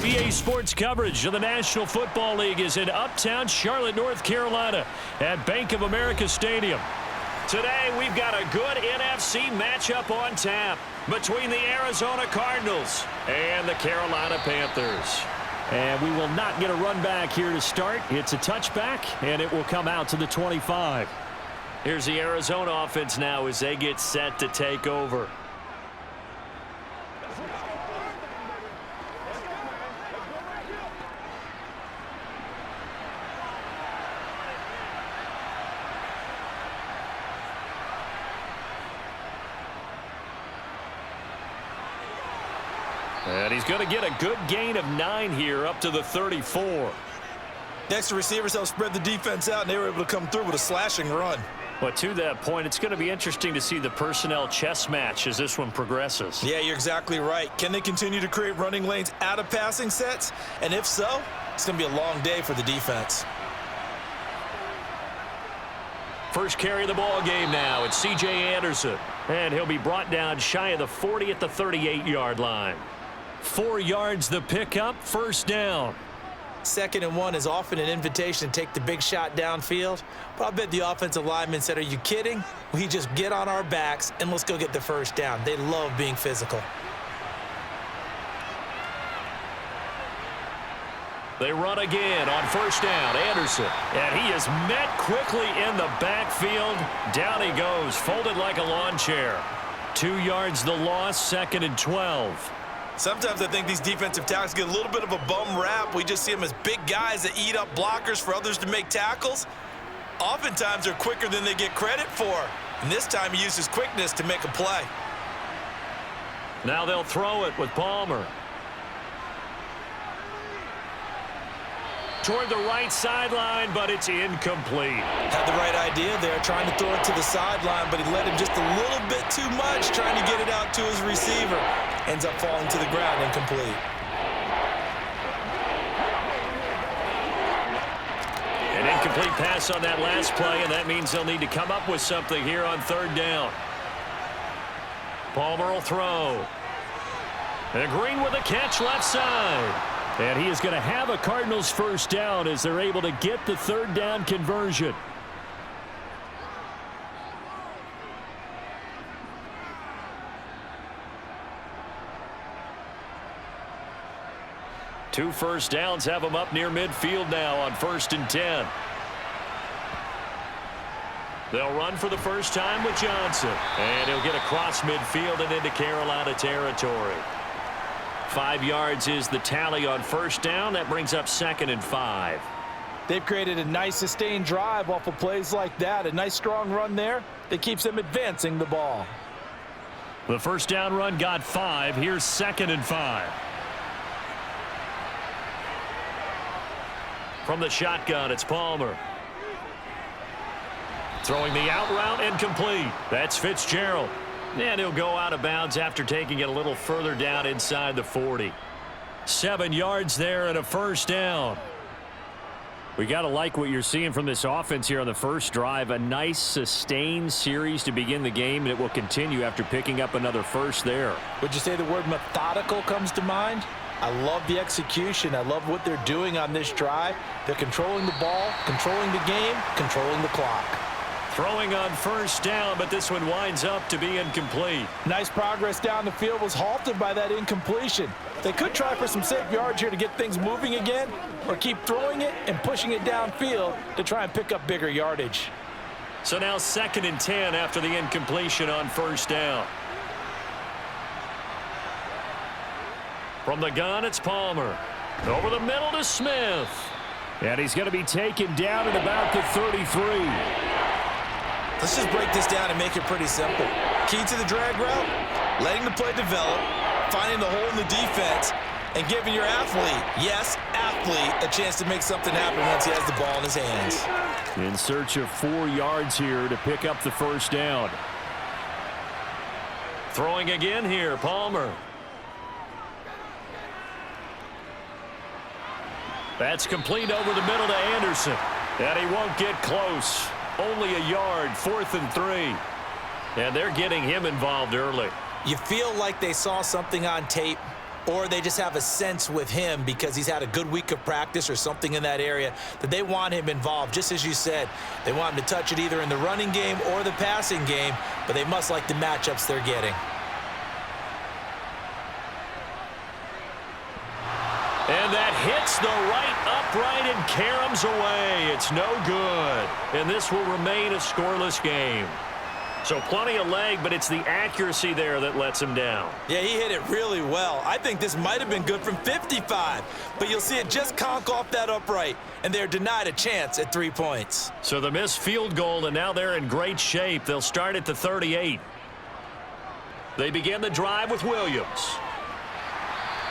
EA Sports coverage of the National Football League is in uptown Charlotte, North Carolina at Bank of America Stadium. Today, we've got a good NFC matchup on tap between the Arizona Cardinals and the Carolina Panthers. And we will not get a run back here to start. It's a touchback, and it will come out to the 25. Here's the Arizona offense now as they get set to take over. And he's going to get a good gain of 9 here up to the 34. Next, receivers help spread the defense out, and they were able to come through with a slashing run. But to that point, it's going to be interesting to see the personnel chess match as this one progresses. Yeah, you're exactly right. Can they continue to create running lanes out of passing sets? And if so, it's going to be a long day for the defense. First carry of the ball game now. It's C.J. Anderson. And he'll be brought down shy of the 40 at the 38-yard line. 4 yards the pickup, first down. 2nd and 1 is often an invitation to take the big shot downfield. But I bet the offensive lineman said, are you kidding? We just get on our backs and let's go get the first down. They love being physical. They run again on first down. Anderson. And he is met quickly in the backfield. Down he goes, folded like a lawn chair. 2 yards the loss, 2nd and 12. Sometimes I think these defensive tackles get a little bit of a bum rap. We just see them as big guys that eat up blockers for others to make tackles. Oftentimes they're quicker than they get credit for. And this time he uses quickness to make a play. Now they'll throw it with Palmer. Toward the right sideline, but it's incomplete. Had the right idea there, trying to throw it to the sideline, but he led him just a little bit too much, trying to get it out to his receiver. Ends up falling to the ground, incomplete. An incomplete pass on that last play, and that means they'll need to come up with something here on 3rd down. Palmer will throw. And Green with a catch left side. And he is going to have a Cardinals first down as they're able to get the 3rd down conversion. Two first downs have them up near midfield now on 1st and 10. They'll run for the first time with Johnson. And he'll get across midfield and into Carolina territory. 5 yards is the tally on first down. That brings up 2nd and 5. They've created a nice sustained drive off of plays like that. A nice strong run there that keeps them advancing the ball. The first down run got 5. Here's 2nd and 5. From the shotgun, it's Palmer. Throwing the out route, incomplete. That's Fitzgerald. And he'll go out of bounds after taking it a little further down inside the 40. 7 yards there and a first down. We got to like what you're seeing from this offense here on the first drive. A nice sustained series to begin the game, and it will continue after picking up another first there. Would you say the word methodical comes to mind? I love the execution. I love what they're doing on this drive. They're controlling the ball, controlling the game, controlling the clock. Throwing on first down, but this one winds up to be incomplete. Nice progress down the field was halted by that incompletion. They could try for some safe yards here to get things moving again, or keep throwing it and pushing it downfield to try and pick up bigger yardage. So now 2nd and 10 after the incompletion on first down. From the gun, it's Palmer. Over the middle to Smith. And he's going to be taken down at about the 33. Let's just break this down and make it pretty simple. Key to the drag route, letting the play develop, finding the hole in the defense, and giving your athlete, yes, athlete, a chance to make something happen once he has the ball in his hands. In search of 4 yards here to pick up the first down. Throwing again here, Palmer. That's complete over the middle to Anderson. And he won't get close. Only a yard, 4th and 3. And they're getting him involved early. You feel like they saw something on tape or they just have a sense with him because he's had a good week of practice or something in that area that they want him involved. Just as you said, they want him to touch it either in the running game or the passing game, but they must like the matchups they're getting. And that hits the right upright and caroms away. It's no good. And this will remain a scoreless game. So plenty of leg, but it's the accuracy there that lets him down. Yeah, he hit it really well. I think this might have been good from 55, but you'll see it just conk off that upright, and they're denied a chance at 3 points. So the missed field goal, and now they're in great shape. They'll start at the 38. They begin the drive with Williams.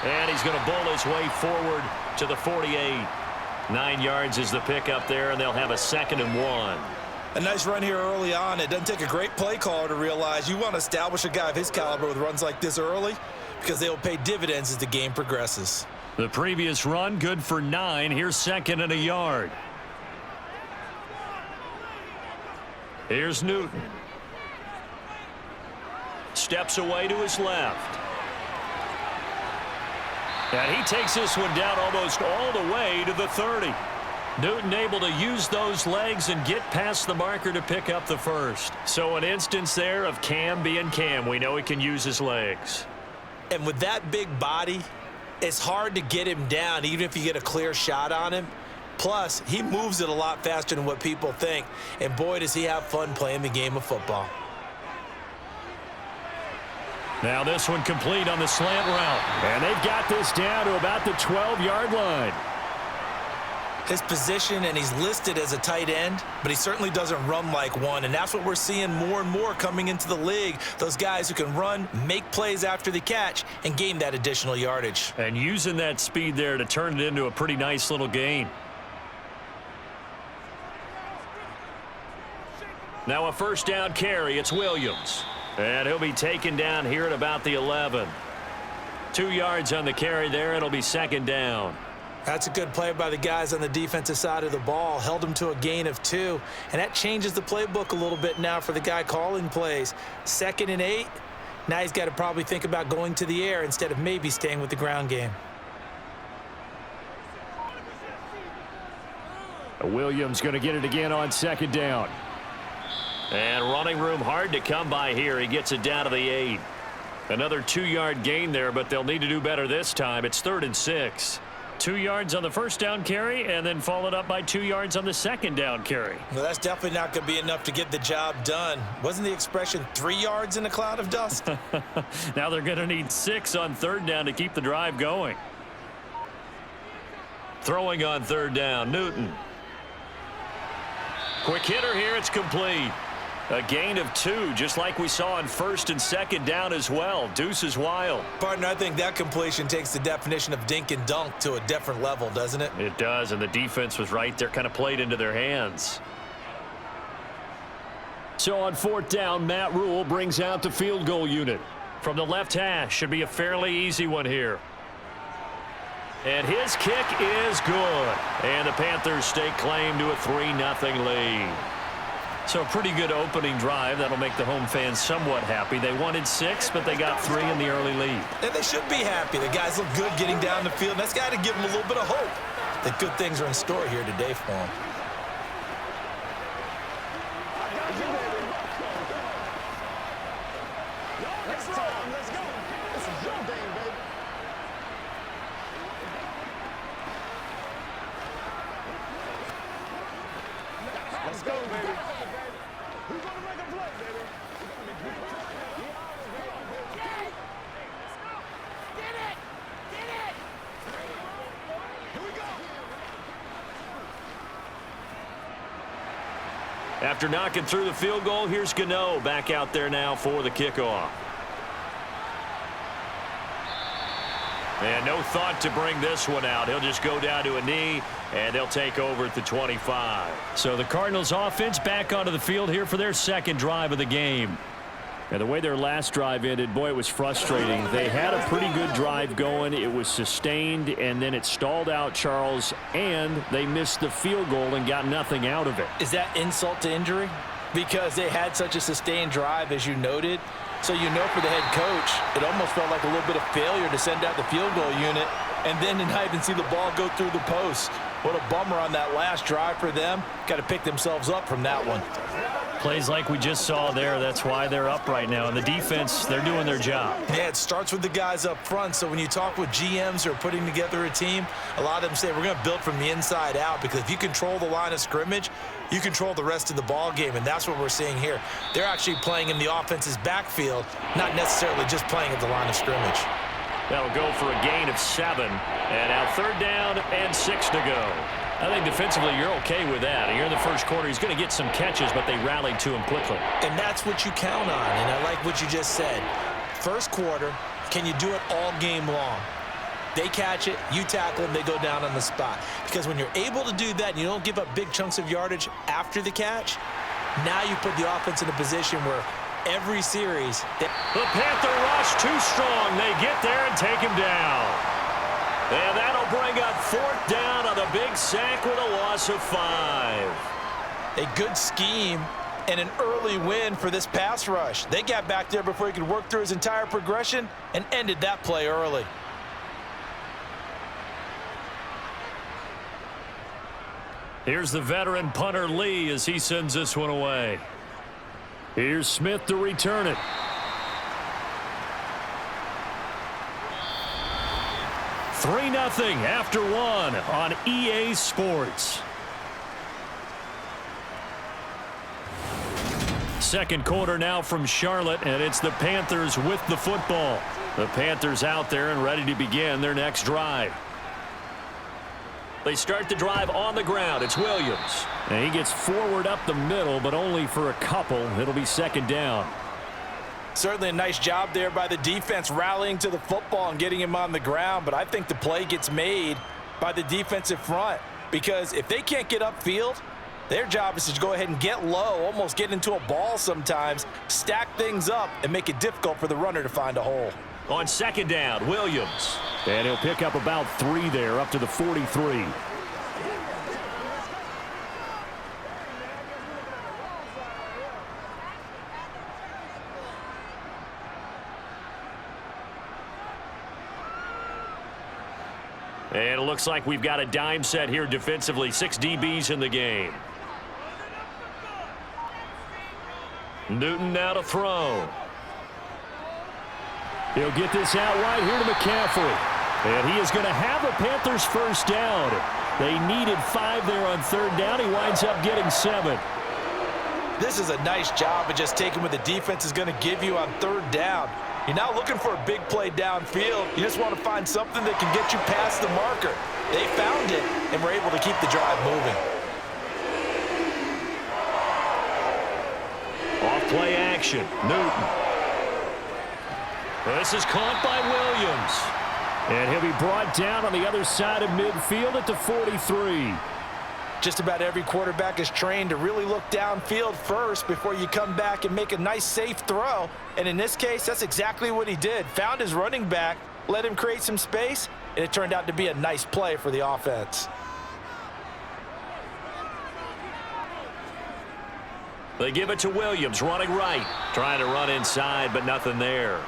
And he's going to bowl his way forward to the 48. 9 yards is the pickup there, and they'll have a 2nd and 1. A nice run here early on. It doesn't take a great play caller to realize you want to establish a guy of his caliber with runs like this early because they will pay dividends as the game progresses. The previous run, good for 9. Here's 2nd and a yard. Here's Newton. Steps away to his left. And he takes this one down almost all the way to the 30. Newton able to use those legs and get past the marker to pick up the first. So an instance there of Cam being Cam. We know he can use his legs. And with that big body, it's hard to get him down even if you get a clear shot on him. Plus, he moves it a lot faster than what people think. And boy, does he have fun playing the game of football. Now this one complete on the slant route. And they've got this down to about the 12-yard line. His position, and he's listed as a tight end, but he certainly doesn't run like one, and that's what we're seeing more and more coming into the league. Those guys who can run, make plays after the catch, and gain that additional yardage. And using that speed there to turn it into a pretty nice little gain. Now a 1st down carry. It's Williams. And he'll be taken down here at about the 11. 2 yards on the carry there. It'll be 2nd down. That's a good play by the guys on the defensive side of the ball. Held him to a gain of 2. And that changes the playbook a little bit now for the guy calling plays. 2nd and 8. Now he's got to probably think about going to the air instead of maybe staying with the ground game. Williams going to get it again on 2nd down. And running room hard to come by here. He gets it down to the 8. Another 2-yard gain there, but they'll need to do better this time. It's 3rd and 6. 2 yards on the 1st down carry, and then followed up by 2 yards on the 2nd down carry. Well, that's definitely not going to be enough to get the job done. Wasn't the expression 3 yards in a cloud of dust? Now they're going to need 6 on 3rd down to keep the drive going. Throwing on 3rd down, Newton. Quick hitter here, it's complete. A gain of 2, just like we saw on 1st and 2nd down as well. Deuce is wild. Partner, I think that completion takes the definition of dink and dunk to a different level, doesn't it? It does, and the defense was right there, kind of played into their hands. So on 4th down, Matt Rule brings out the field goal unit. From the left hash, should be a fairly easy one here. And his kick is good. And the Panthers stake claim to a 3-0 lead. So a pretty good opening drive. That'll make the home fans somewhat happy. They wanted 6, but they got 3 in the early lead. And they should be happy. The guys look good getting down the field. That's got to give them a little bit of hope that good things are in store here today for them. Let's go, baby. Who's gonna make a play, baby? Get it! Get it! Here we go! After knocking through the field goal, here's Gano back out there now for the kickoff. And no thought to bring this one out. He'll just go down to a knee, and they'll take over at the 25. So the Cardinals offense back onto the field here for their 2nd drive of the game. And the way their last drive ended, boy, it was frustrating. They had a pretty good drive going. It was sustained, and then it stalled out, Charles, and they missed the field goal and got nothing out of it. Is that insult to injury? Because they had such a sustained drive, as you noted, So you know for the head coach, it almost felt like a little bit of failure to send out the field goal unit and then to not even see the ball go through the post. What a bummer on that last drive for them. Got to pick themselves up from that one. Plays like we just saw there. That's why they're up right now. And the defense, they're doing their job. Yeah, it starts with the guys up front. So when you talk with GMs who are putting together a team, a lot of them say we're going to build from the inside out, because if you control the line of scrimmage, you control the rest of the ball game, and that's what we're seeing here. They're actually playing in the offense's backfield, not necessarily just playing at the line of scrimmage. That'll go for a gain of 7. And now 3rd down and 6 to go. I think defensively you're okay with that. Here in the first quarter, he's going to get some catches, but they rallied to him quickly. And that's what you count on, and I like what you just said. First quarter, can you do it all game long? They catch it, you tackle them, they go down on the spot. Because when you're able to do that and you don't give up big chunks of yardage after the catch, now you put the offense in a position where every series... The Panther rush too strong. They get there and take him down. And that'll bring up 4th down on the big sack with a loss of 5. A good scheme and an early win for this pass rush. They got back there before he could work through his entire progression and ended that play early. Here's the veteran punter Lee as he sends this one away. Here's Smith to return it. $3-0 after 1 on EA Sports. Second quarter now from Charlotte, and it's the Panthers with the football. The Panthers out there and ready to begin their next drive. They start the drive on the ground. It's Williams. And he gets forward up the middle, but only for a couple. It'll be 2nd down. Certainly a nice job there by the defense rallying to the football and getting him on the ground, but I think the play gets made by the defensive front, because if they can't get upfield, their job is to go ahead and get low, almost get into a ball sometimes, stack things up, and make it difficult for the runner to find a hole. On 2nd down, Williams. And he'll pick up about 3 there, up to the 43. And it looks like we've got a dime set here defensively. 6 DBs in the game. Newton now to throw. He'll get this out right here to McCaffrey. And he is going to have the Panthers first down. They needed 5 there on 3rd down. He winds up getting 7. This is a nice job of just taking what the defense is going to give you on 3rd down. You're not looking for a big play downfield. You just want to find something that can get you past the marker. They found it and were able to keep the drive moving. Off play action. Newton. This is caught by Williams. And he'll be brought down on the other side of midfield at the 43. Just about every quarterback is trained to really look downfield first before you come back and make a nice, safe throw. And in this case, that's exactly what he did. Found his running back, let him create some space, and it turned out to be a nice play for the offense. They give it to Williams, running right. Trying to run inside, but nothing there.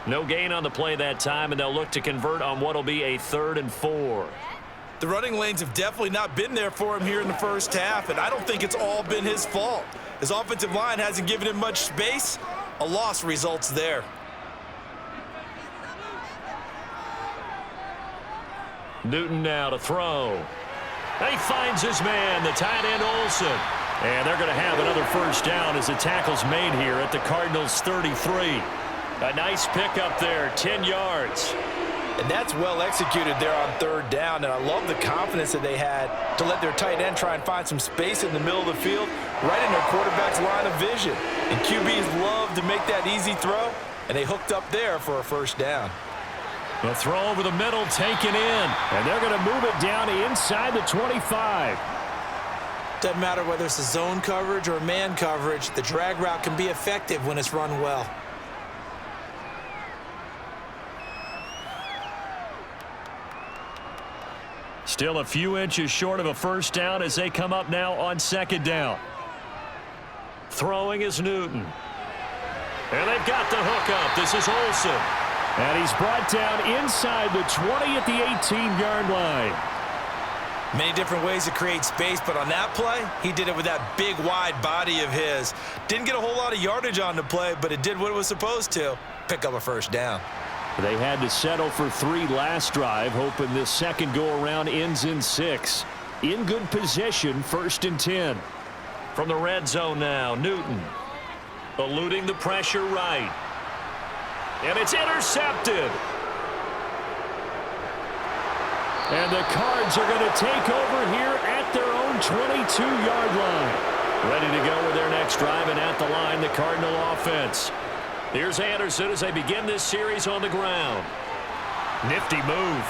No gain on the play that time, and they'll look to convert on what will be a 3rd and 4. The running lanes have definitely not been there for him here in the first half, and I don't think it's all been his fault. His offensive line hasn't given him much space. A loss results there. Newton now to throw. He finds his man, the tight end Olsen. And they're going to have another first down as the tackle's made here at the Cardinals' 33. A nice pickup there, 10 yards. And that's well executed there on 3rd down, and I love the confidence that they had to let their tight end try and find some space in the middle of the field, right in their quarterback's line of vision. And QBs love to make that easy throw, and they hooked up there for a first down. The throw over the middle taken in, and they're going to move it down inside the 25. Doesn't matter whether it's a zone coverage or man coverage, the drag route can be effective when it's run well. Still a few inches short of a first down as they come up now on 2nd down. Throwing is Newton. And they've got the hook up. This is Olsen. And he's brought down inside the 20 at the 18-yard line. Many different ways to create space, but on that play, he did it with that big, wide body of his. Didn't get a whole lot of yardage on the play, but it did what it was supposed to. Pick up a first down. They had to settle for 3 last drive, hoping this second go-around ends in 6. In good position, 1st and 10. From the red zone now, Newton. Eluding the pressure right. And it's intercepted. And the Cards are going to take over here at their own 22-yard line. Ready to go with their next drive, and at the line, the Cardinal offense. Here's Anderson as they begin this series on the ground. Nifty move.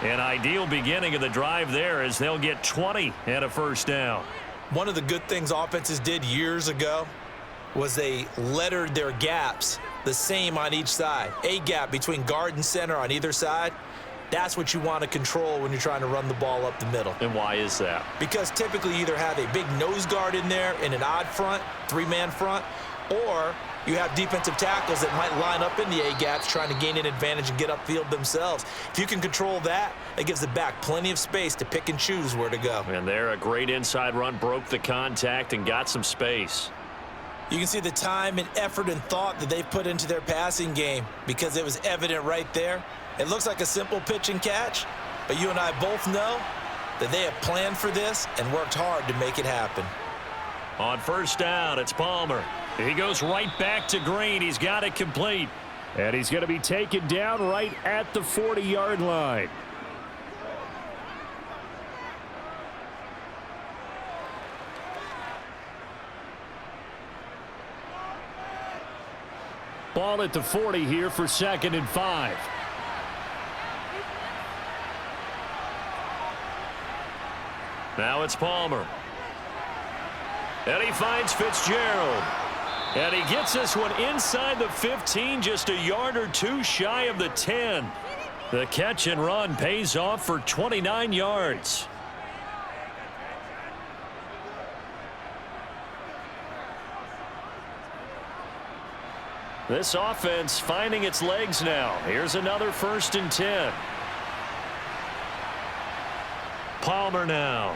An ideal beginning of the drive there as they'll get 20 and a first down. One of the good things offenses did years ago was they lettered their gaps the same on each side. A gap between guard and center on either side. That's what you want to control when you're trying to run the ball up the middle. And why is that? Because typically you either have a big nose guard in there in an odd front, 3-man front, or you have defensive tackles that might line up in the A-gaps trying to gain an advantage and get upfield themselves. If you can control that, it gives the back plenty of space to pick and choose where to go. And there, a great inside run, broke the contact and got some space. You can see the time and effort and thought that they've put into their passing game because it was evident right there. It looks like a simple pitch and catch, but you and I both know that they have planned for this and worked hard to make it happen. On first down, it's Palmer. He goes right back to Green. He's got it complete. And he's going to be taken down right at the 40-yard line. Ball at the 40 here for 2nd and 5. Now it's Palmer. And he finds Fitzgerald. And he gets this one inside the 15, just a yard or two shy of the 10. The catch and run pays off for 29 yards. This offense finding its legs now. Here's another 1st and 10. Palmer now.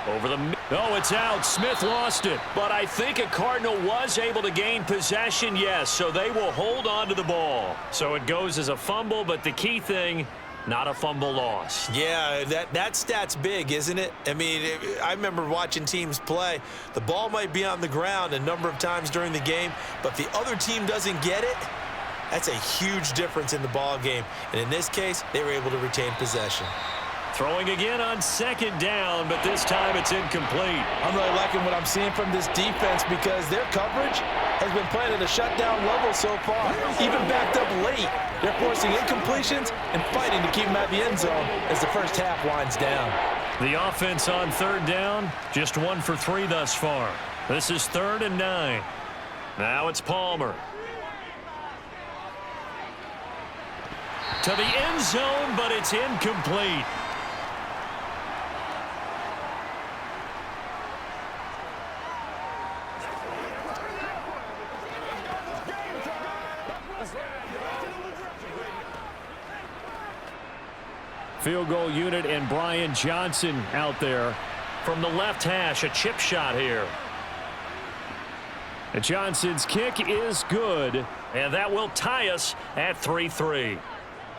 Over the... Oh, it's out. Smith lost it. But I think a Cardinal was able to gain possession, yes. So they will hold on to the ball. So it goes as a fumble, but the key thing, not a fumble loss. Yeah, that stat's big, isn't it? I mean, I remember watching teams play. The ball might be on the ground a number of times during the game, but if the other team doesn't get it, that's a huge difference in the ball game. And in this case, they were able to retain possession. Throwing again on 2nd down, but this time it's incomplete. I'm really liking what I'm seeing from this defense because their coverage has been playing at a shutdown level so far. Even backed up late, they're forcing incompletions and fighting to keep them at the end zone as the first half winds down. The offense on 3rd down, just 1 for 3 thus far. This is 3rd and 9. Now it's Palmer. To the end zone, but it's incomplete. Field goal unit and Brian Johnson out there from the left hash. A chip shot here. And Johnson's kick is good, and that will tie us at 3-3.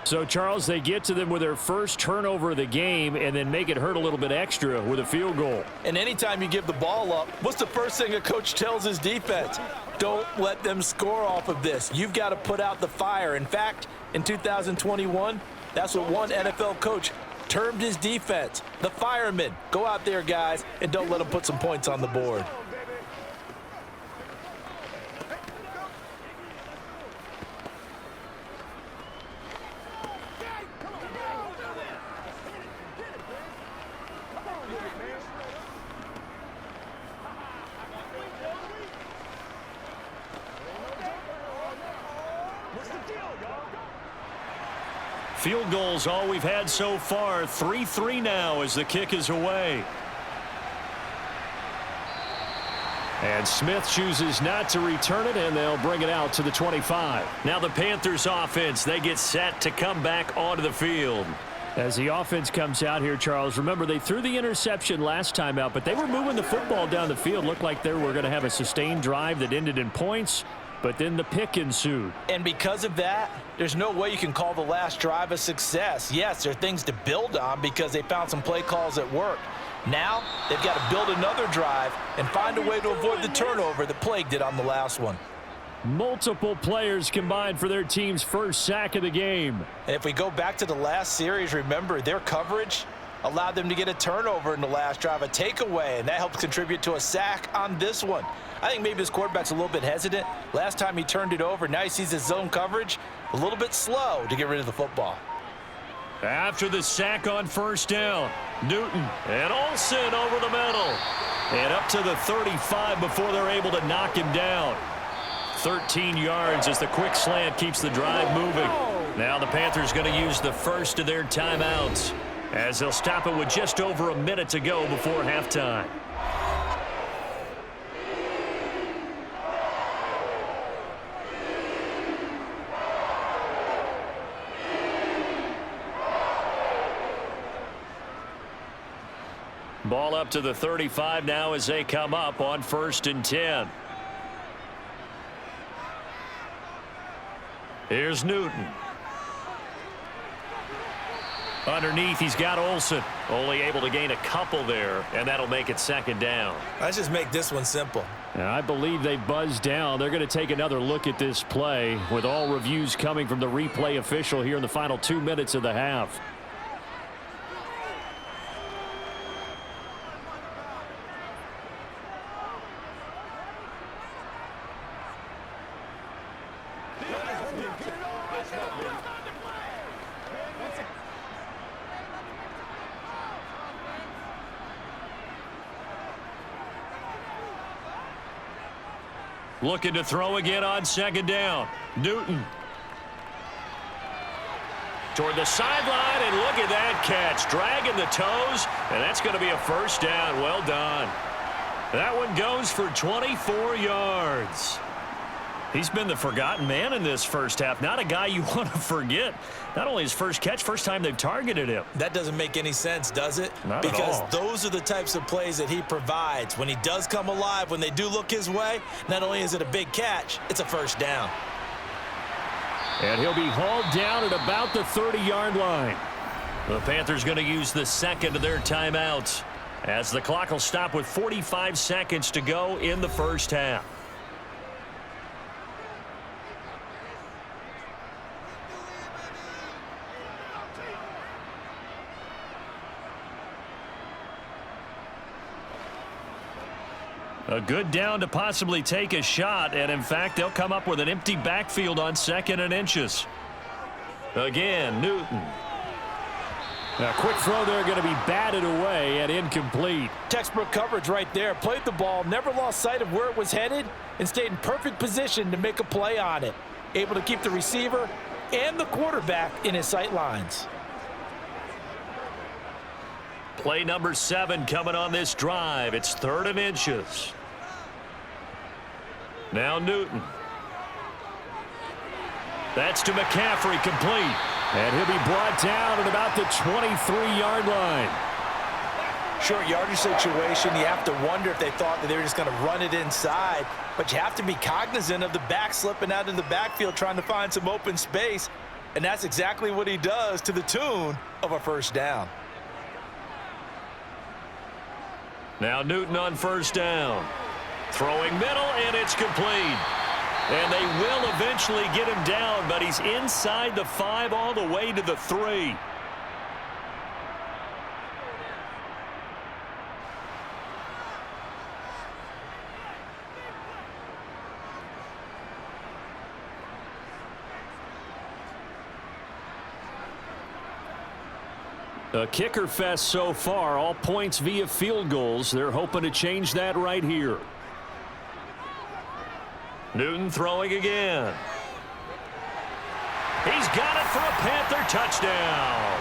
So, Charles, they get to them with their first turnover of the game and then make it hurt a little bit extra with a field goal. And anytime you give the ball up, what's the first thing a coach tells his defense? Don't let them score off of this. You've got to put out the fire. In fact, in 2021, that's what one NFL coach termed his defense, the firemen. Go out there, guys, and don't let them put some points on the board. Field goals all we've had so far. 3-3 now as the kick is away. And Smith chooses not to return it, and they'll bring it out to the 25. Now the Panthers offense, they get set to come back onto the field. As the offense comes out here, Charles, remember they threw the interception last time out, but they were moving the football down the field. Looked like they were going to have a sustained drive that ended in points, but then the pick ensued. And because of that, there's no way you can call the last drive a success. Yes, there are things to build on because they found some play calls that worked. Now, they've got to build another drive and find a way to avoid the turnover that plagued it on the last one. Multiple players combined for their team's first sack of the game. And if we go back to the last series, remember, their coverage allowed them to get a turnover in the last drive, a takeaway, and that helped contribute to a sack on this one. I think maybe this quarterback's a little bit hesitant. Last time he turned it over, now he sees his zone coverage a little bit slow to get rid of the football. After the sack on first down, Newton and Olsen over the middle. And up to the 35 before they're able to knock him down. 13 yards as the quick slant keeps the drive moving. Now the Panthers going to use the first of their timeouts as they'll stop it with just over a minute to go before halftime. Ball up to the 35 now as they come up on 1st and 10. Here's Newton. Underneath, he's got Olsen. Only able to gain a couple there, and that'll make it 2nd down. Let's just make this one simple. And I believe they buzzed down. They're going to take another look at this play with all reviews coming from the replay official here in the final 2 minutes of the half. Looking to throw again on 2nd down. Newton. Toward the sideline, and look at that catch. Dragging the toes, and that's going to be a 1st down. Well done. That one goes for 24 yards. He's been the forgotten man in this first half. Not a guy you want to forget. Not only his first catch, first time they've targeted him. That doesn't make any sense, does it? Not at all. Because those are the types of plays that he provides. When he does come alive, when they do look his way, not only is it a big catch, it's a 1st down. And he'll be hauled down at about the 30-yard line. The Panthers going to use the 2nd of their timeouts as the clock will stop with 45 seconds to go in the first half. A good down to possibly take a shot, and in fact, they'll come up with an empty backfield on 2nd and inches. Again, Newton. A quick throw there going to be batted away and incomplete. Textbook coverage right there. Played the ball, never lost sight of where it was headed, and stayed in perfect position to make a play on it. Able to keep the receiver and the quarterback in his sight lines. Play number 7 coming on this drive. It's 3rd and inches. Now Newton. That's to McCaffrey, complete. And he'll be brought down at about the 23-yard line. Short yardage situation, you have to wonder if they thought that they were just going to run it inside. But you have to be cognizant of the back slipping out in the backfield trying to find some open space. And that's exactly what he does to the tune of a 1st down. Now Newton on 1st down. Throwing middle, and it's complete. And they will eventually get him down, but he's inside the 5 all the way to the 3. A kicker fest so far, all points via field goals. They're hoping to change that right here. Newton throwing again. He's got it for a Panther touchdown.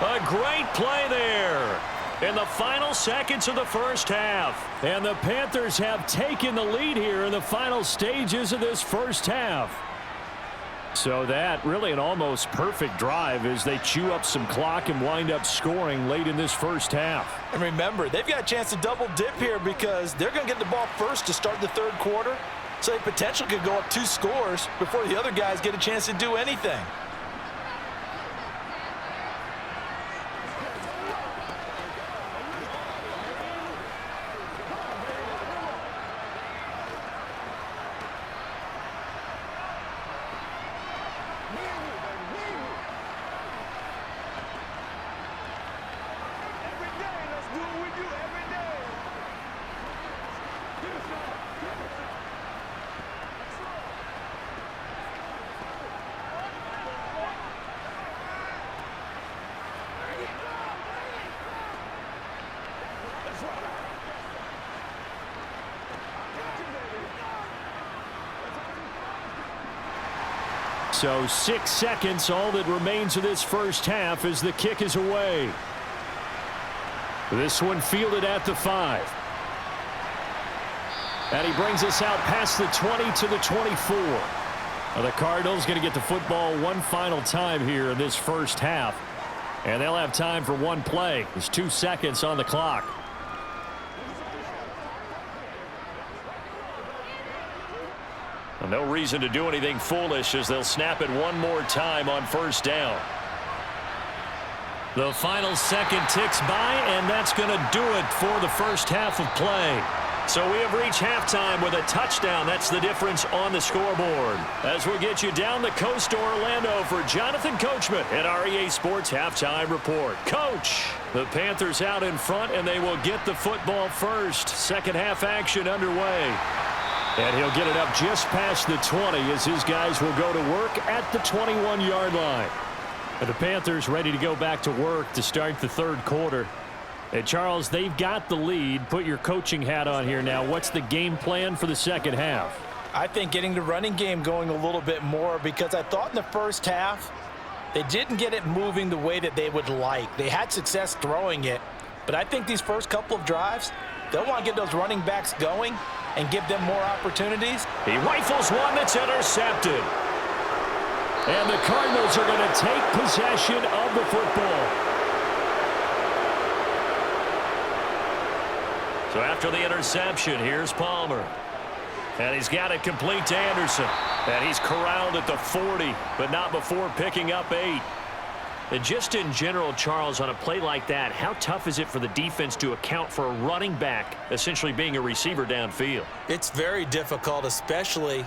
A great play there. in the final seconds of the first half. And the Panthers have taken the lead here in the final stages of this first half. So that really an almost perfect drive as they chew up some clock and wind up scoring late in this first half. And remember, they've got a chance to double dip here because they're going to get the ball first to start the third quarter. So they potentially could go up 2 scores before the other guys get a chance to do anything. So 6 seconds, all that remains of this first half as the kick is away. This one fielded at the 5. And he brings us out past the 20 to the 24. Now the Cardinals going to get the football one final time here in this first half. And they'll have time for one play. There's 2 seconds on the clock. No reason to do anything foolish as they'll snap it one more time on first down. The final second ticks by, and that's going to do it for the first half of play. So we have reached halftime with a touchdown. That's the difference on the scoreboard. As we get you down the coast to Orlando for Jonathan Coachman at our EA Sports Halftime Report. Coach, the Panthers out in front, and they will get the football first. Second half action underway. And he'll get it up just past the 20 as his guys will go to work at the 21-yard line. And the Panthers ready to go back to work to start the third quarter. And Charles, they've got the lead. Put your coaching hat on here now. What's the game plan for the second half? I think getting the running game going a little bit more because I thought in the first half they didn't get it moving the way that they would like. They had success throwing it, but I think these first couple of drives, they'll want to get those running backs going and give them more opportunities. He rifles one that's intercepted. And the Cardinals are going to take possession of the football. So after the interception, here's Palmer. And he's got it complete to Anderson. And he's corralled at the 40, but not before picking up 8. And just in general, Charles, on a play like that, how tough is it for the defense to account for a running back essentially being a receiver downfield? It's very difficult, especially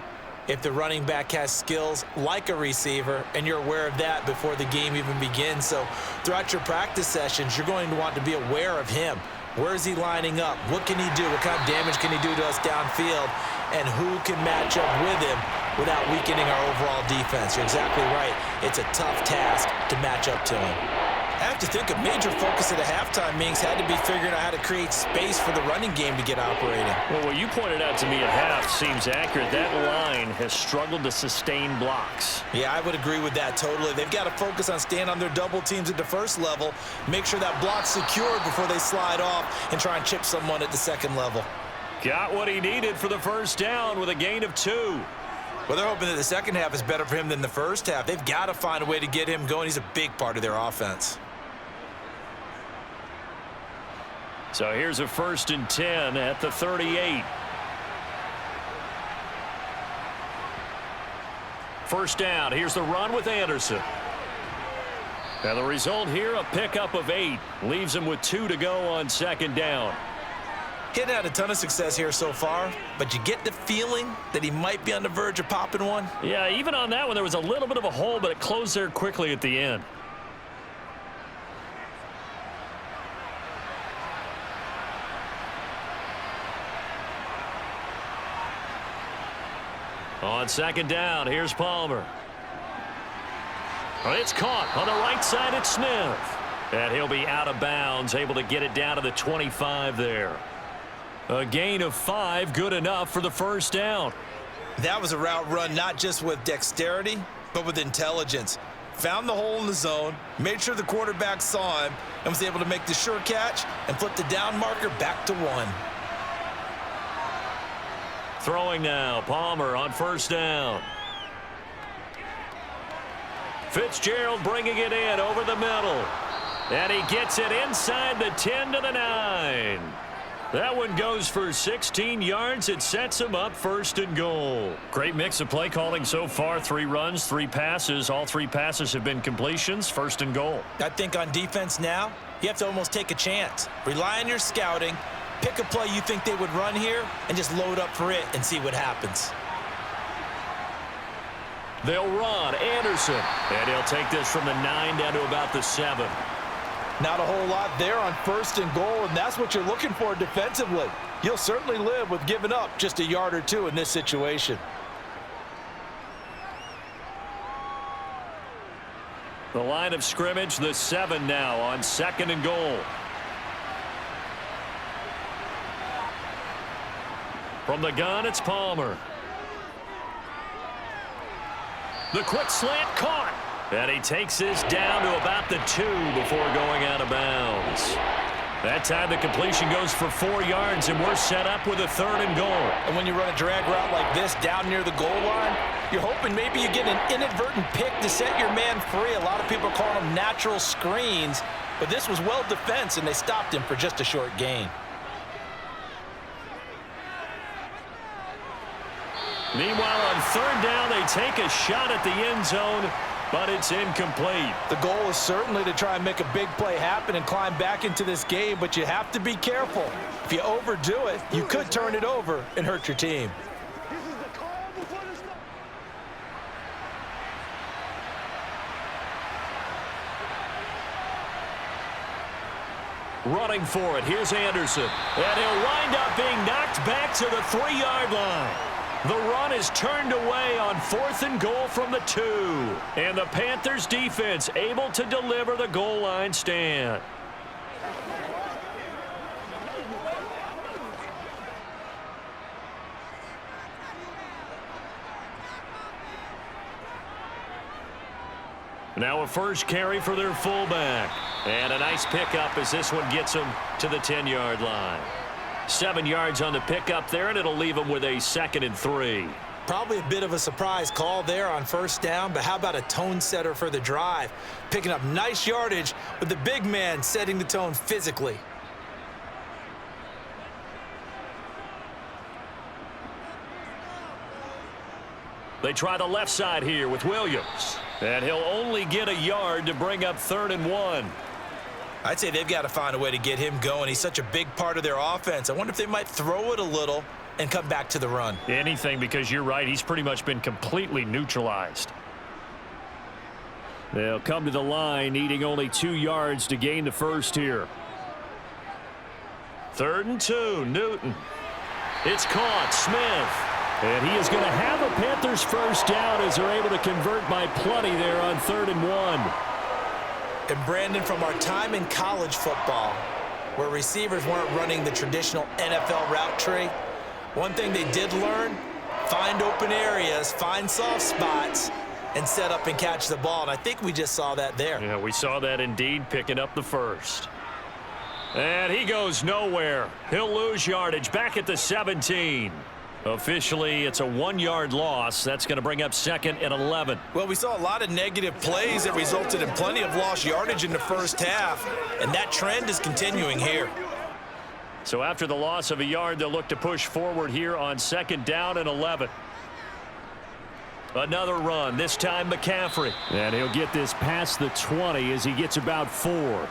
if the running back has skills like a receiver, and you're aware of that before the game even begins. So throughout your practice sessions, you're going to want to be aware of him. Where is he lining up? What can he do? What kind of damage can he do to us downfield? And who can match up with him without weakening our overall defense? You're exactly right. It's a tough task to match up to him. I have to think a major focus at the halftime meetings had to be figuring out how to create space for the running game to get operating. Well, what you pointed out to me at half seems accurate. That line has struggled to sustain blocks. Yeah, I would agree with that totally. They've got to focus on staying on their double teams at the first level, make sure that block's secured before they slide off and try and chip someone at the second level. Got what he needed for the first down with a gain of 2. Well, they're hoping that the second half is better for him than the first half. They've got to find a way to get him going. He's a big part of their offense. So here's a 1st and 10 at the 38. First down. Here's the run with Anderson. Now the result here, a pickup of 8. Leaves him with 2 to go on second down. He hadn't had a ton of success here so far, but you get the feeling that he might be on the verge of popping one. Yeah, even on that one, there was a little bit of a hole, but it closed there quickly at the end. On second down, here's Palmer. It's caught on the right side at Smith. And he'll be out of bounds, able to get it down to the 25 there. A gain of 5, good enough for the first down. That was a route run not just with dexterity, but with intelligence. found the hole in the zone, made sure the quarterback saw him, and was able to make the sure catch and flip the down marker back to 1. Throwing now, Palmer on first down. Fitzgerald bringing it in over the middle. And he gets it inside the 10 to the 9. That one goes for 16 yards. It sets him up first and goal. Great mix of play calling so far. 3 runs, 3 passes. All 3 passes have been completions. First and goal. I think on defense now, you have to almost take a chance. Rely on your scouting. Pick a play you think they would run here and just load up for it and see what happens. They'll run. Anderson. And he'll take this from the 9 down to about the 7. Not a whole lot there on first and goal, and that's what you're looking for defensively. You'll certainly live with giving up just a yard or 2 in this situation. The line of scrimmage, the 7 now on second and goal. From the gun, it's Palmer. The quick slant caught. And he takes this down to about the 2 before going out of bounds. That time the completion goes for 4 yards, and we're set up with a 3rd and goal. And when you run a drag route like this down near the goal line, you're hoping maybe you get an inadvertent pick to set your man free. A lot of people call them natural screens, but this was well defense, and they stopped him for just a short gain. Meanwhile, on 3rd down, they take a shot at the end zone, but it's incomplete. The goal is certainly to try and make a big play happen and climb back into this game, but you have to be careful. If you overdo it, you could turn it over and hurt your team. Running for it, here's Anderson. And he'll wind up being knocked back to the 3-yard line. The run is turned away on 4th and goal from the 2. And the Panthers defense able to deliver the goal line stand. Now a first carry for their fullback. And a nice pickup as this one gets him to the 10-yard line. 7 yards on the pickup there, and it'll leave him with a 2nd and 3. Probably a bit of a surprise call there on first down, but how about a tone setter for the drive? Picking up nice yardage with the big man setting the tone physically. They try the left side here with Williams. And he'll only get a yard to bring up 3rd and 1. I'd say they've got to find a way to get him going. He's such a big part of their offense. I wonder if they might throw it a little and come back to the run. Anything, because you're right. He's pretty much been completely neutralized. They'll come to the line, needing only 2 yards to gain the first here. 3rd and 2, Newton. It's caught, Smith. And he is going to have a Panthers first down as they're able to convert by plenty there on 3rd and 1. And Brandon, from our time in college football, where receivers weren't running the traditional NFL route tree, one thing they did learn, find open areas, find soft spots, and set up and catch the ball. And I think we just saw that there. Yeah, we saw that indeed, picking up the first. And he goes nowhere. He'll lose yardage back at the 17. Officially, it's a 1-yard loss. That's going to bring up 2nd and 11. Well, we saw a lot of negative plays that resulted in plenty of lost yardage in the first half, and that trend is continuing here. So after the loss of a yard, they'll look to push forward here on 2nd down and 11. Another run, this time McCaffrey. And he'll get this past the 20 as he gets about 4.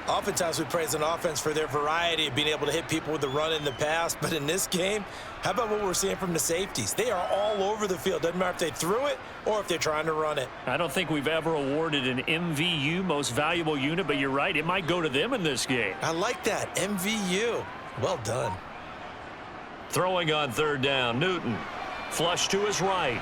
Oftentimes we praise an offense for their variety of being able to hit people with the run in the past, but in this game, how about what we're seeing from the safeties? They are all over the field. Doesn't matter if they threw it or if they're trying to run it. I don't think we've ever awarded an MVU, most valuable unit, but you're right, it might go to them in this game. I like that, MVU. Well done. Throwing on 3rd down, Newton. Flush to his right.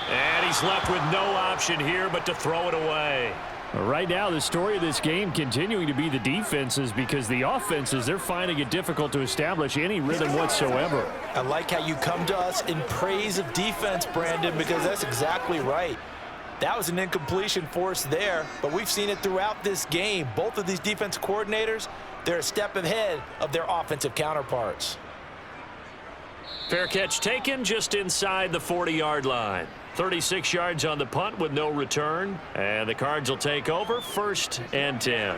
And he's left with no option here but to throw it away. Right now, the story of this game continuing to be the defenses, because the offenses, they're finding it difficult to establish any rhythm whatsoever. I like how you come to us in praise of defense, Brandon, because that's exactly right. That was an incompletion forced there, but we've seen it throughout this game. Both of these defense coordinators, they're a step ahead of their offensive counterparts. Fair catch taken just inside the 40-yard line. 36 yards on the punt with no return. And the Cards will take over 1st and 10.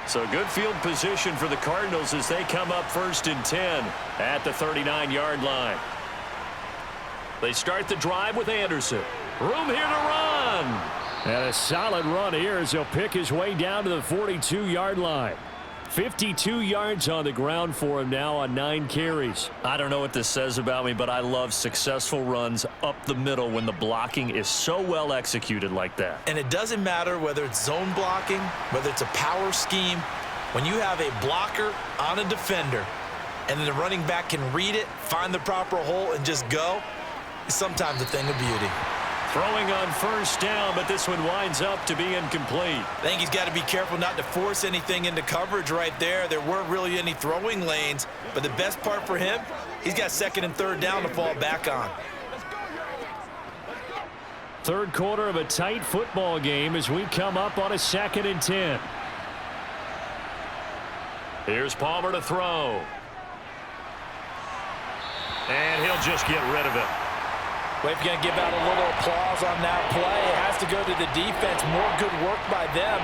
So good field position for the Cardinals as they come up 1st and 10 at the 39-yard line. They start the drive with Anderson. Room here to run. And a solid run here as he'll pick his way down to the 42-yard line. 52 yards on the ground for him now on 9 carries. I don't know what this says about me, but I love successful runs up the middle when the blocking is so well executed like that. And it doesn't matter whether it's zone blocking, whether it's a power scheme. When you have a blocker on a defender and then the running back can read it, find the proper hole, and just go, it's sometimes a thing of beauty. Throwing on 1st down, but this one winds up to be incomplete. I think he's got to be careful not to force anything into coverage right there. There weren't really any throwing lanes, but the best part for him, he's got 2nd and 3rd down to fall back on. Third quarter of a tight football game as we come up on a 2nd and 10. Here's Palmer to throw. And he'll just get rid of it. Well, if you're going to give out a little applause on that play, it has to go to the defense. More good work by them.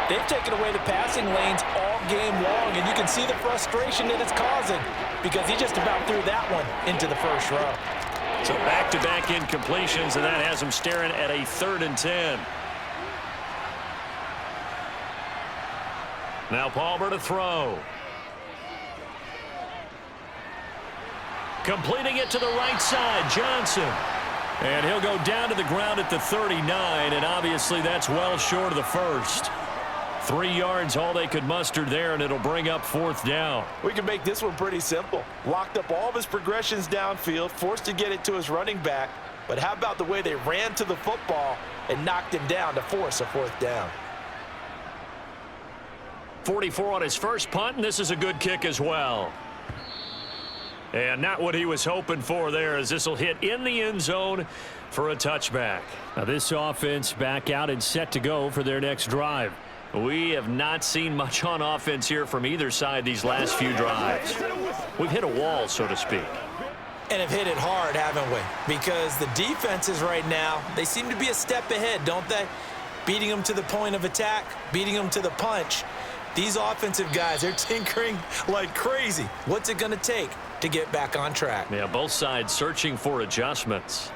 They've taken away the passing lanes all game long, and you can see the frustration that it's causing because he just about threw that one into the first row. So back-to-back incompletions, and that has him staring at a 3rd and 10. Now Palmer to throw. Completing it to the right side, Johnson. And he'll go down to the ground at the 39, and obviously that's well short of the first. 3 yards, all they could muster there, and it'll bring up 4th down. We can make this one pretty simple. Locked up all of his progressions downfield, forced to get it to his running back. But how about the way they ran to the football and knocked him down to force a 4th down? 44 on his first punt, and this is a good kick as well. And not what he was hoping for there, as this will hit in the end zone for a touchback. Now this offense back out and set to go for their next drive. We have not seen much on offense here from either side these last few drives. We've hit a wall, so to speak. And have hit it hard, haven't we? Because the defenses right now, they seem to be a step ahead, don't they? Beating them to the point of attack, beating them to the punch. These offensive guys, they're tinkering like crazy. What's it going to take to get back on track? Yeah, both sides searching for adjustments.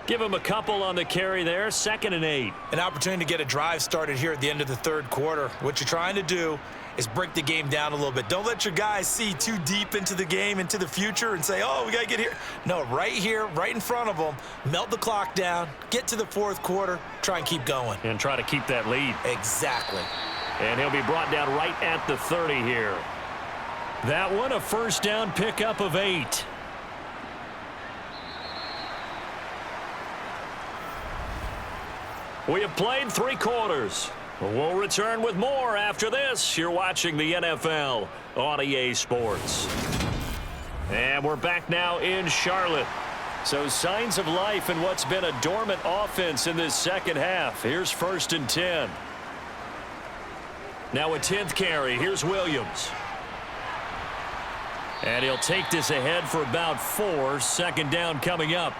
Give him a couple on the carry there, 2nd and 8. An opportunity to get a drive started here at the end of the 3rd quarter. What you're trying to do is break the game down a little bit. Don't let your guys see too deep into the game, into the future, and say, oh, we got to get here. No, right here, right in front of them, melt the clock down, get to the 4th quarter, try and keep going. And try to keep that lead. Exactly. And he'll be brought down right at the 30 here. That one, a 1st down pickup of 8. We have played 3 quarters. We'll return with more after this. You're watching the NFL on EA Sports. And we're back now in Charlotte. So signs of life in what's been a dormant offense in this second half. Here's 1st and 10. Now a 10th carry. Here's Williams. And he'll take this ahead for about 4. 2nd down coming up.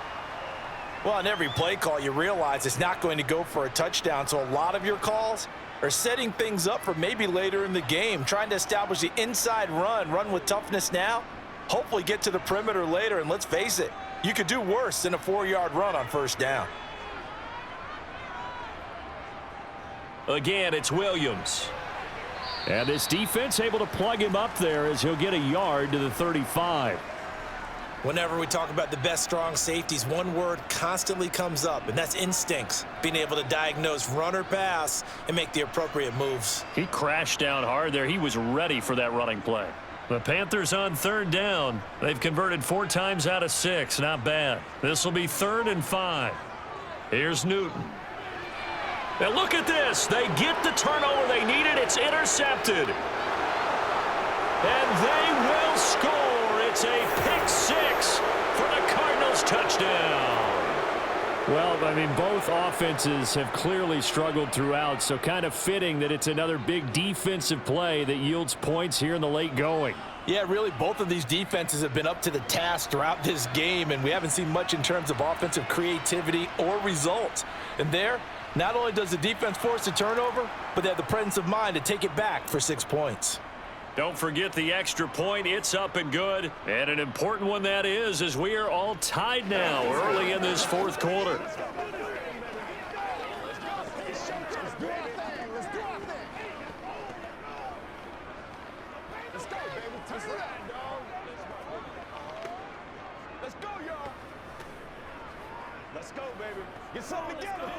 Well, on every play call, you realize it's not going to go for a touchdown. So a lot of your calls are setting things up for maybe later in the game, trying to establish the inside run with toughness now, hopefully get to the perimeter later. And let's face it, you could do worse than a 4-yard run on 1st down. Again, it's Williams. And this defense able to plug him up there as he'll get a yard to the 35. Whenever we talk about the best strong safeties, one word constantly comes up, and that's instincts. Being able to diagnose run or pass and make the appropriate moves. He crashed down hard there. He was ready for that running play. The Panthers on 3rd down. They've converted 4 times out of 6. Not bad. This will be 3rd and 5. Here's Newton. Now look at this. They get the turnover they needed. It's intercepted. And they will score. It's a pick six for the Cardinals touchdown. Well, I mean, both offenses have clearly struggled throughout, so kind of fitting that it's another big defensive play that yields points here in the late going. Yeah, really, both of these defenses have been up to the task throughout this game, and we haven't seen much in terms of offensive creativity or results. And there, not only does the defense force a turnover, but they have the presence of mind to take it back for 6 points. Don't forget the extra point. It's up and good. And an important one that is, as we are all tied now early in this fourth quarter. Let's go, y'all. Let's go, baby. Get something together.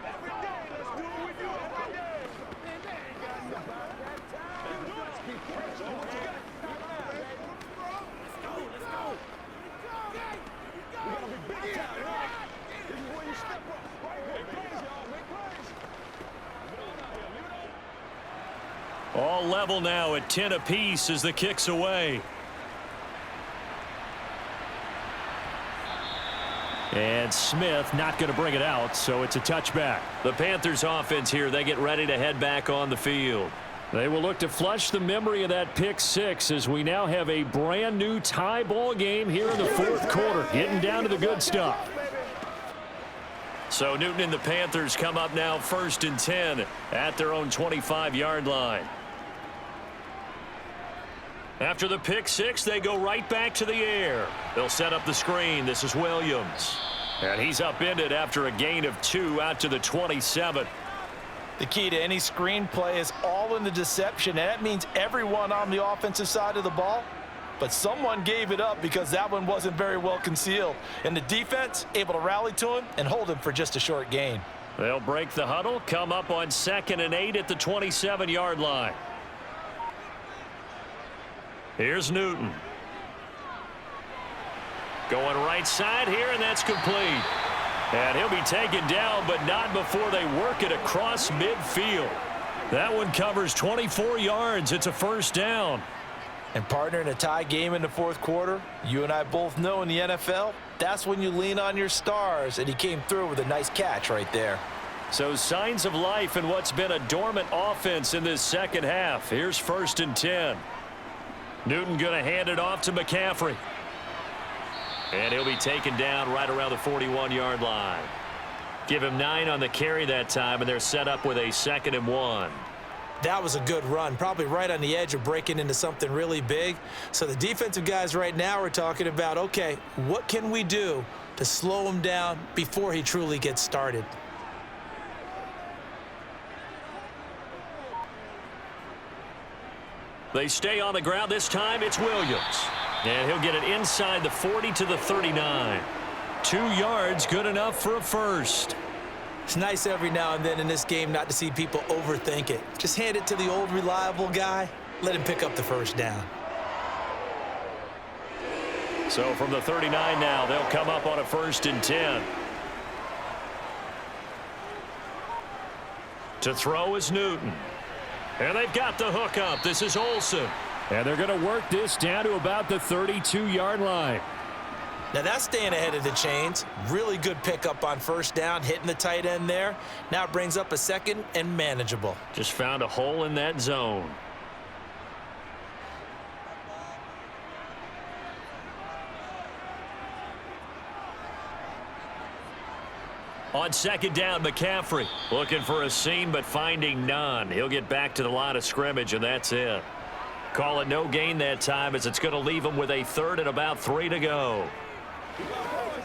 Every day, let's do what we do every day. We gotta be big time, right? This is where you step up. Right here. Make plays, y'all. Make plays. All level now at 10 apiece as the kick's away. And Smith not going to bring it out, so it's a touchback. The Panthers offense here, they get ready to head back on the field. They will look to flush the memory of that pick six as we now have a brand new tie ball game here in the fourth quarter, getting down to the good stuff. So Newton and the Panthers come up now 1st and 10 at their own 25-yard line. After the pick six, they go right back to the air. They'll set up the screen. This is Williams. And he's upended after a gain of 2 out to the 27. The key to any screen play is all in the deception, and that means everyone on the offensive side of the ball. But someone gave it up because that one wasn't very well concealed. And the defense able to rally to him and hold him for just a short gain. They'll break the huddle, come up on 2nd and 8 at the 27-yard line. Here's Newton. Going right side here, and that's complete. And he'll be taken down, but not before they work it across midfield. That one covers 24 yards. It's a first down. And partner, in a tie game in the fourth quarter, you and I both know in the NFL, that's when you lean on your stars, and he came through with a nice catch right there. So signs of life in what's been a dormant offense in this second half. Here's 1st and 10. Newton going to hand it off to McCaffrey. And he'll be taken down right around the 41-yard line. Give him 9 on the carry that time, and they're set up with a 2nd and 1. That was a good run, probably right on the edge of breaking into something really big. So the defensive guys right now are talking about, okay, what can we do to slow him down before he truly gets started? They stay on the ground. This time it's Williams. And he'll get it inside the 40 to the 39. 2 yards, good enough for a first. It's nice every now and then in this game not to see people overthink it. Just hand it to the old reliable guy. Let him pick up the first down. So from the 39 now, they'll come up on a 1st and 10. To throw is Newton. And they've got the hook up. This is Olsen. And they're going to work this down to about the 32-yard line. Now that's staying ahead of the chains. Really good pickup on first down, hitting the tight end there. Now it brings up a 2nd and manageable. Just found a hole in that zone. On 2nd down, McCaffrey looking for a seam but finding none. He'll get back to the line of scrimmage, and that's it. Call it no gain that time as it's going to leave him with a 3rd and about 3 to go.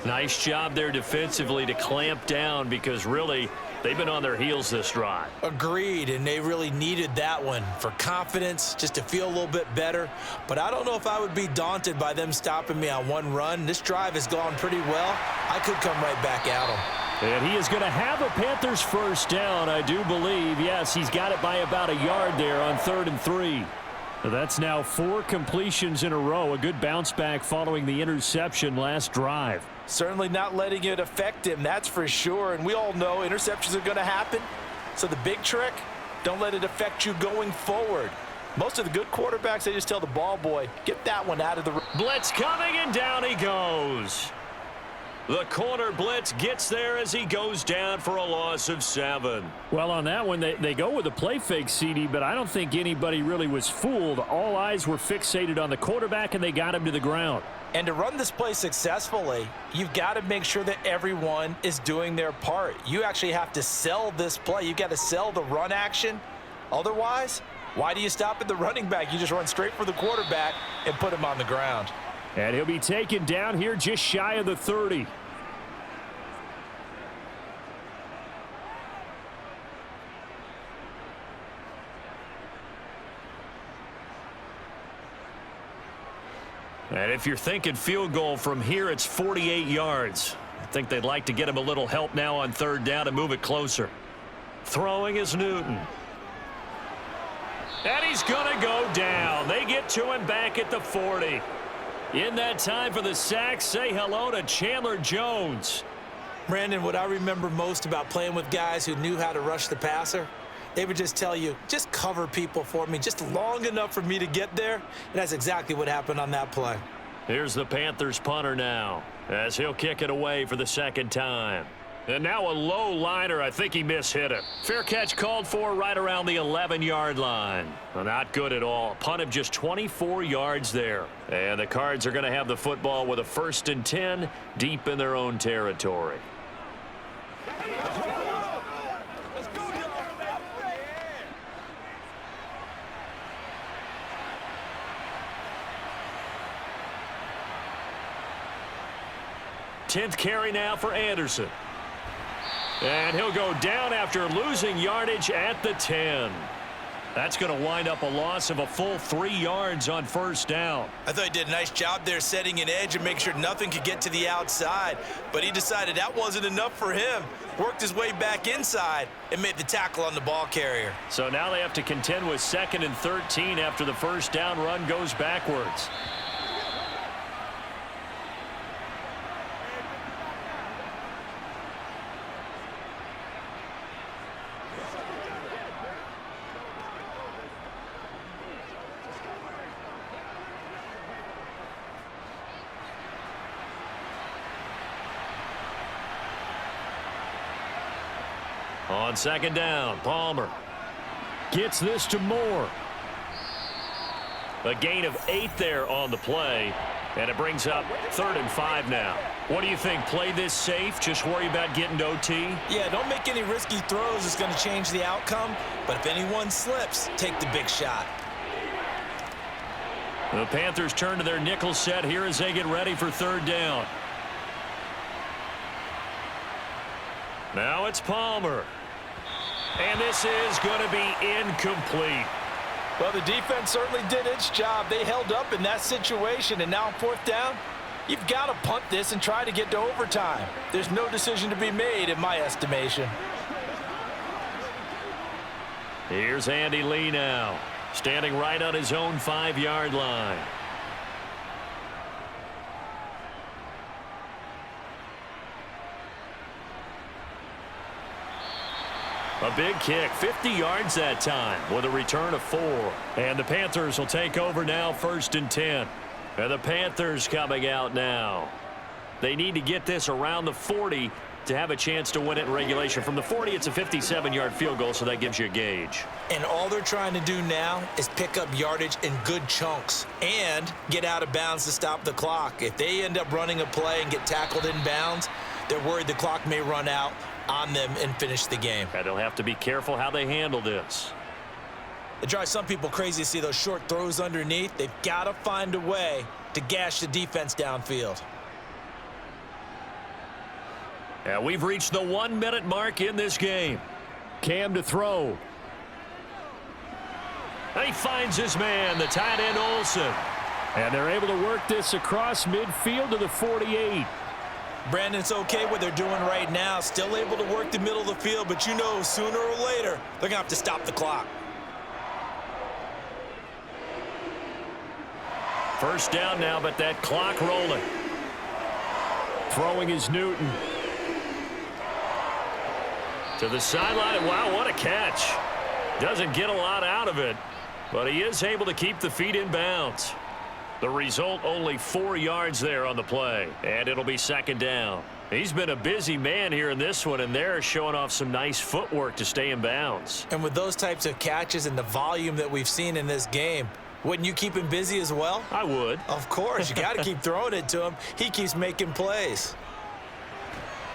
Nice job there defensively to clamp down because really they've been on their heels this drive. Agreed, and they really needed that one for confidence, just to feel a little bit better. But I don't know if I would be daunted by them stopping me on one run. This drive has gone pretty well. I could come right back at them. And he is going to have a Panthers first down, I do believe. Yes, he's got it by about a yard there on 3rd and 3. That's now 4 completions in a row. A good bounce back following the interception last drive. Certainly not letting it affect him, that's for sure. And we all know interceptions are going to happen. So the big trick, Don't let it affect you going forward. Most of the good quarterbacks, they just tell the ball boy, get that one out of the... Blitz coming, and down he goes. The corner blitz gets there as he goes down for a loss of 7. Well, on that one, they go with a play fake, CD, but I don't think anybody really was fooled. All eyes were fixated on the quarterback, and they got him to the ground. And to run this play successfully, you've got to make sure that everyone is doing their part. You actually have to sell this play. You've got to sell the run action. Otherwise, why do you stop at the running back? You just run straight for the quarterback and put him on the ground. And he'll be taken down here just shy of the 30. And if you're thinking field goal from here, it's 48 yards. I think they'd like to get him a little help now on 3rd down and move it closer. Throwing is Newton. And he's going to go down. They get to him back at the 40. In that time for the sack, say hello to Chandler Jones. Brandon, what I remember most about playing with guys who knew how to rush the passer, they would just tell you, just cover people for me, just long enough for me to get there. And that's exactly what happened on that play. Here's the Panthers punter now, as he'll kick it away for the 2nd time. And now a low liner. I think he mishit it. Fair catch called for right around the 11-yard line. Well, not good at all. Punt of just 24 yards there. And the Cards are going to have the football with a 1st and 10 deep in their own territory. Let's go, y'all. 10th carry now for Anderson. And he'll go down after losing yardage at the 10. That's going to wind up a loss of a full 3 yards on 1st down. I thought he did a nice job there setting an edge and making sure nothing could get to the outside. But he decided that wasn't enough for him. Worked his way back inside and made the tackle on the ball carrier. So now they have to contend with 2nd and 13 after the 1st down run goes backwards. On 2nd down, Palmer gets this to Moore. A gain of 8 there on the play, and it brings up 3rd and 5 now. What do you think? Play this safe? Just worry about getting to OT? Yeah, don't make any risky throws. It's going to change the outcome. But if anyone slips, take the big shot. The Panthers turn to their nickel set here as they get ready for 3rd down. Now it's Palmer. And this is going to be incomplete. Well, the defense certainly did its job. They held up in that situation, and now on 4th down, you've got to punt this and try to get to overtime. There's no decision to be made in my estimation. Here's Andy Lee now, standing right on his own 5-yard line. A big kick, 50 yards that time with a return of 4. And the Panthers will take over now, 1st and 10. And the Panthers coming out now. They need to get this around the 40 to have a chance to win it in regulation. From the 40, it's a 57-yard field goal, so that gives you a gauge. And all they're trying to do now is pick up yardage in good chunks and get out of bounds to stop the clock. If they end up running a play and get tackled in bounds, they're worried the clock may run out on them and finish the game. And they'll have to be careful how they handle this. It drives some people crazy to see those short throws underneath. They've got to find a way to gash the defense downfield. And we've reached the 1-minute mark in this game. Cam to throw. And he finds his man, the tight end Olsen. And they're able to work this across midfield to the 48. Brandon, it's okay what they're doing right now. Still able to work the middle of the field, but you know sooner or later they're going to have to stop the clock. 1st down now, but that clock rolling. Throwing is Newton. To the sideline, and wow, what a catch. Doesn't get a lot out of it, but he is able to keep the feet in bounds. The result, only 4 yards there on the play, and it'll be second down. He's been a busy man here in this one, and they're showing off some nice footwork to stay in bounds. And with those types of catches and the volume that we've seen in this game, wouldn't you keep him busy as well? I would. Of course. You got to keep throwing it to him. He keeps making plays.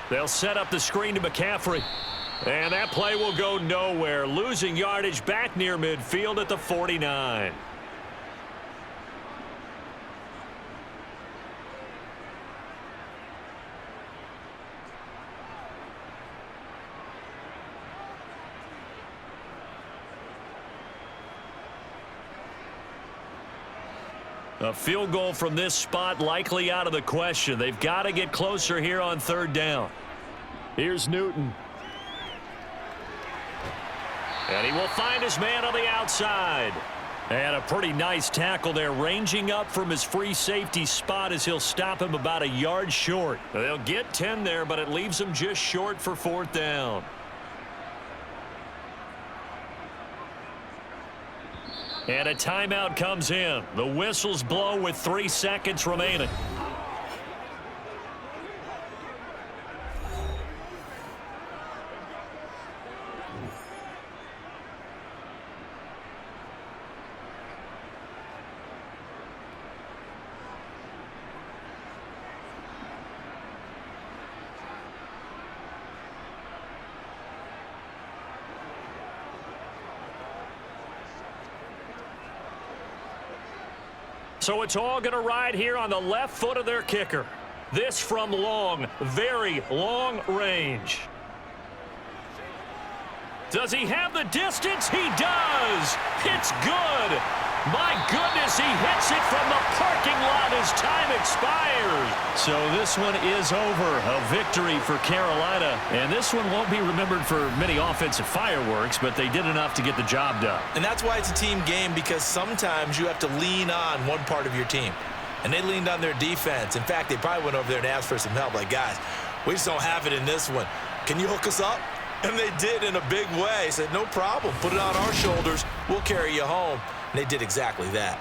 They'll set up the screen to McCaffrey. And that play will go nowhere, losing yardage back near midfield at the 49. A field goal from this spot likely out of the question. They've got to get closer here on third down. Here's Newton. And he will find his man on the outside. And a pretty nice tackle there, ranging up from his free safety spot as he'll stop him about a yard short. They'll get 10 there, but it leaves them just short for fourth down. And a timeout comes in. The whistles blow with 3 seconds remaining. So it's all going to ride here on the left foot of their kicker. This from long, very long range. Does he have the distance? He does. It's good. My goodness, he hits it from the parking lot as time expires. So this one is over. A victory for Carolina. And this one won't be remembered for many offensive fireworks, but they did enough to get the job done. And that's why it's a team game, because sometimes you have to lean on one part of your team. And they leaned on their defense. In fact, they probably went over there and asked for some help. Like, guys, we just don't have it in this one. Can you hook us up? And they did in a big way. Said, no problem. Put it on our shoulders. We'll carry you home. And they did exactly that.